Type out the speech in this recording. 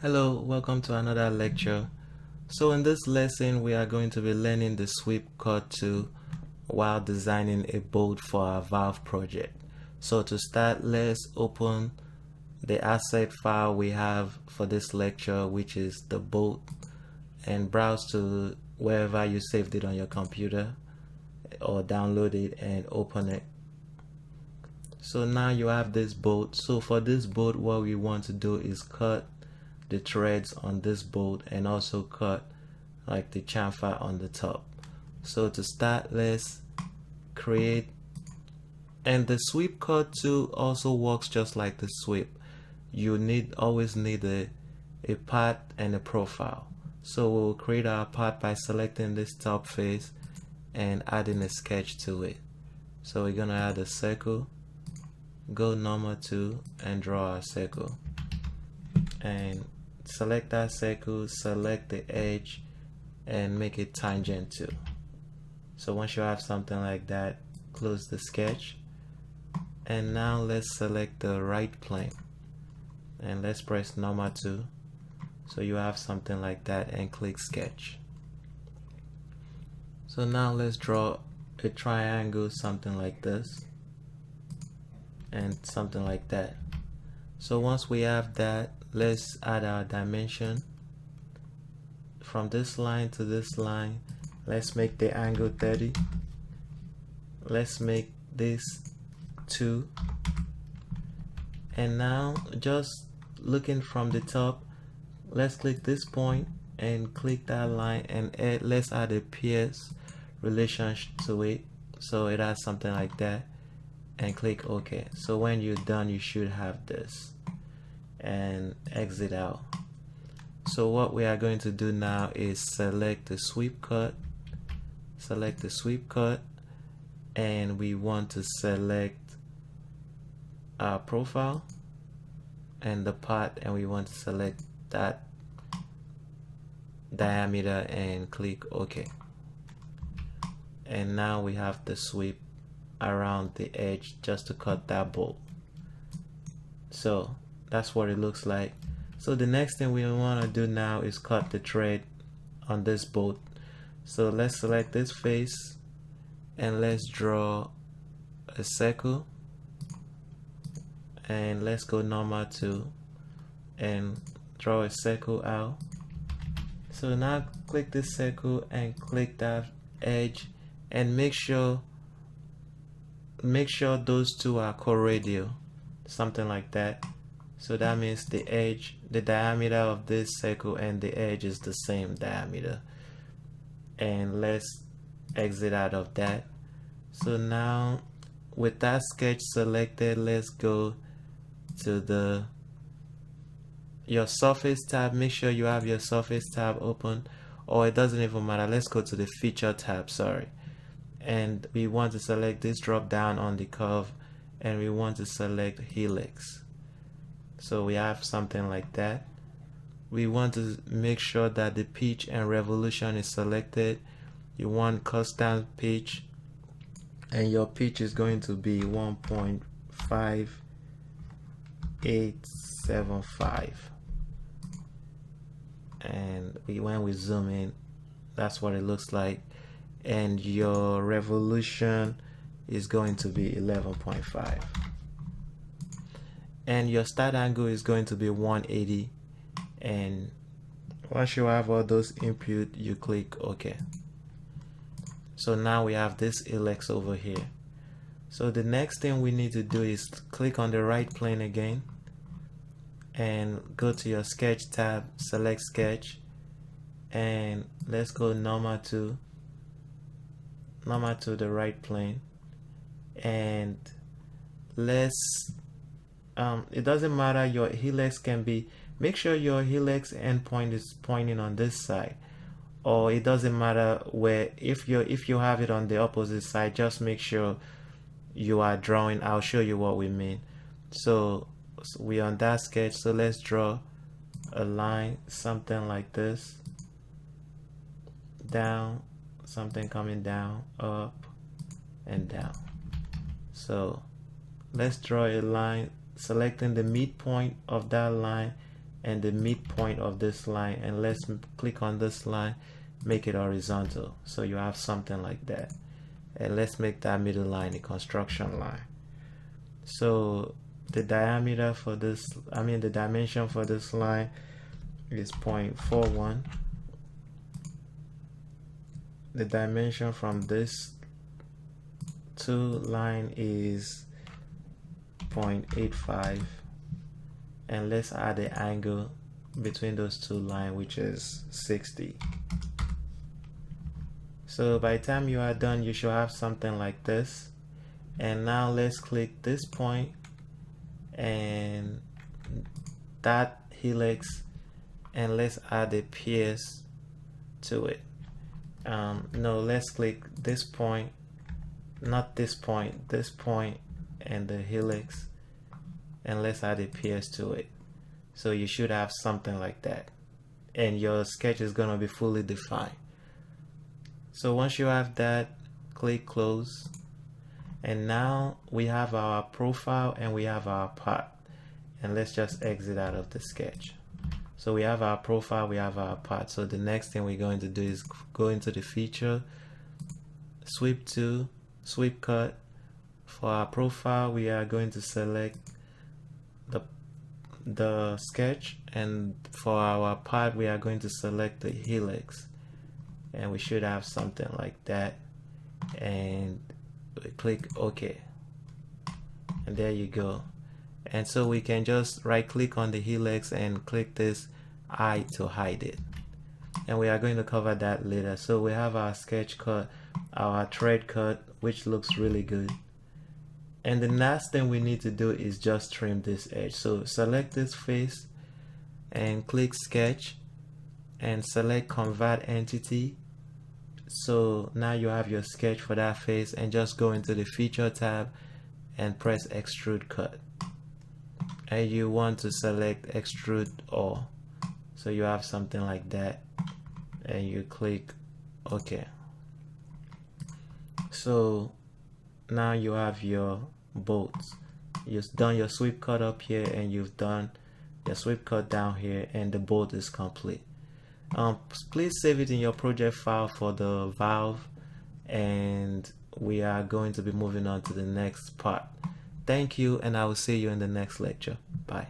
Hello, welcome to another lecture. So in this lesson, we are going to be learning the sweep cut tool while designing a bolt for our valve project. So to start, let's open the asset file we have for this lecture, which is the bolt, and browse to wherever you saved it on your computer or download it and open it. So now you have this bolt. So for this bolt, what we want to do is cut the threads on this bolt and also cut like the chamfer on the top. So to start, let's create, and the sweep cut tool also works just like the sweep. You always need a path and a profile. So we'll create our path by selecting this top face and adding a sketch to it. So we're gonna add a circle, go normal tool and draw a circle, and select that circle, select the edge and make it tangent to. So once you have something like that, close the sketch, and now let's select the right plane and let's press normal tool so you have something like that and click sketch. So now let's draw a triangle, something like this and something like that. So once we have that, let's add our dimension from this line to this line. Let's make the angle 30. Let's make this 2. And now just looking from the top, let's click this point and click that line and let's add a pierce relationship to it so it has something like that, and click OK. So when you're done, you should have this, and exit out. So what we are going to do now is select the sweep cut, and we want to select our profile and the path, and we want to select that diameter and click OK. And now we have the sweep around the edge just to cut that bolt. So that's what it looks like. So the next thing we want to do now is cut the thread on this bolt. So let's select this face and let's draw a circle, and let's go normal tool and draw a circle out. So now click this circle and click that edge and make sure those two are co-radial, something like that. So that means the edge, the diameter of this circle and the edge is the same diameter. And let's exit out of that. So now with that sketch selected, let's go to your surface tab. Make sure you have your surface tab open, or it doesn't even matter. Let's go to the feature tab, sorry. And we want to select this drop down on the curve, and we want to select helix. So we have something like that. We want to make sure that the pitch and revolution is selected. You want custom pitch, and your pitch is going to be 1.5875. And when we zoom in, that's what it looks like. And your revolution is going to be 11.5. And your start angle is going to be 180. And once you have all those input, you click OK. So now we have this helix over here. So the next thing we need to do is click on the right plane again and go to your sketch tab, select sketch, and let's go normal to the right plane, and let's it doesn't matter, your helix can be, make sure your helix endpoint is pointing on this side, or it doesn't matter where, if you have it on the opposite side, just make sure you are drawing. I'll show you what we mean. So we're on that sketch, so let's draw a line, something like this, down, something coming down, up and down. So let's draw a line selecting the midpoint of that line and the midpoint of this line, and let's click on this line, make it horizontal, so you have something like that. And let's make that middle line a construction line. So the diameter for this, the dimension for this line is 0.41. The dimension from this to line is 0.85, and let's add the angle between those two lines, which is 60. So by the time you are done, you should have something like this. And now let's click this point and that helix, and let's add a pierce to it. No, let's click this point, not this point, and the helix, and let's add a pierce to it. So you should have something like that, and your sketch is gonna be fully defined. So once you have that, click close, and now we have our profile and we have our part. And let's just exit out of the sketch. So we have our profile, we have our part. So the next thing we're going to do is go into the feature, sweep to sweep cut. For our profile, we are going to select the sketch, and for our part, we are going to select the helix, and we should have something like that. And we click OK, and there you go. And so we can just right click on the helix and click this eye to hide it, and we are going to cover that later. So we have our sketch cut, our thread cut, which looks really good. And the last thing we need to do is just trim this edge. So select this face and click sketch and select convert entity. So now you have your sketch for that face, and just go into the feature tab and press extrude cut, and you want to select extrude all, so you have something like that, and you click OK. So now you have your bolts. You've done your sweep cut up here, and you've done your sweep cut down here, and the bolt is complete. Please save it in your project file for the valve, and we are going to be moving on to the next part. Thank you, and I will see you in the next lecture. Bye.